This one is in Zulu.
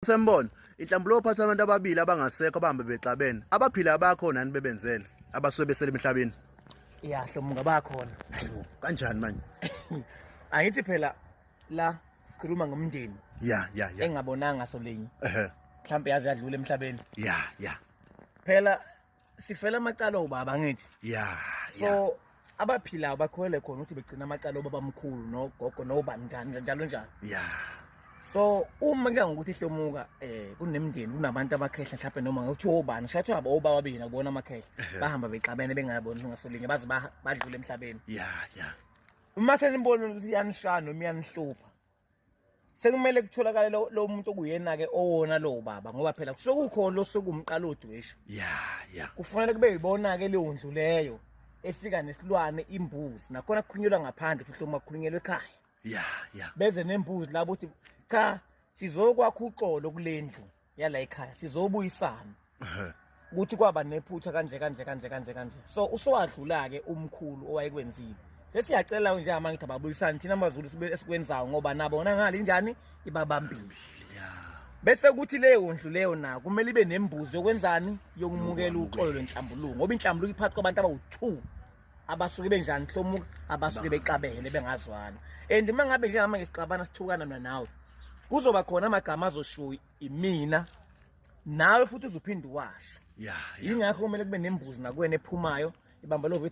Sembona inhlambulo ophatha abantu ababili abangasekho abahambe bexabene abaphila abakhona nani bebenzele abasuke besele emhlabeni. Ya hlomunga bakhona. Kanjani manje? Angithi phela la sikhuluma ngomndeni. Ya. Engabonanga solinye. Mhlambe yazi yadlula emhlabeni. Ya. Phela sifela amacala obaba ngithi. Ya. So abaphila bakhwele khona ukuthi begcina amacala obaba omkhulu nogogo nobani njalo. Ya. So uma ke ngokuthi hlomuka kunemndeni kunabantu abakhehla mhlawumbe noma ngokuthi obani shathi aba obaba bina ubona amakhehla bahamba bexabene bengayaboni ngasolinye baze badlule emhlabeni. Ya. Uma senibona ukuthi yanishana noma yanihlupha sekumele kutholakale lo muntu okuyena ke owona lo baba ngoba phela kusokukhona lo sokumqala odweshu. Ya. Kufanele kube yibona ke leyo ndlu leyo efika nesilwane imbuzi nakhona kukhulunyelwa ngaphandle futhi uma kukhulunyelwa ekhaya. Ya. Beze nembuzi labo uthi cha sizokwakha uxolo kulendlu yala ekhaya sizobuyisana. Ukuthi kwaba nephutha kanje. So uswadlula ke umkhulu owayekwenzile. Sesiyacela nje amangithi ababuyisana thina amaZulu esikwenzayo ngoba nabo nangale njani ibabambile. Bese kuthi leyo ndlu leyo na kumele ibe nembuzi yokwenzani yokumukela uxolo lwenhlambuluko ngoba inhlambuluko iphathi kwabantu abawu2 abasuke benjani hlomuka abasuke bexabene bengazwana. And mangabe nje ngamanye isixabana sithukana mina nawe kuzoba khona amagama azosho imina nawe futhi uzophinda uwasho. Ya. Ingakho kumele kube nembuzi nakuwena ephumayo ibamba lo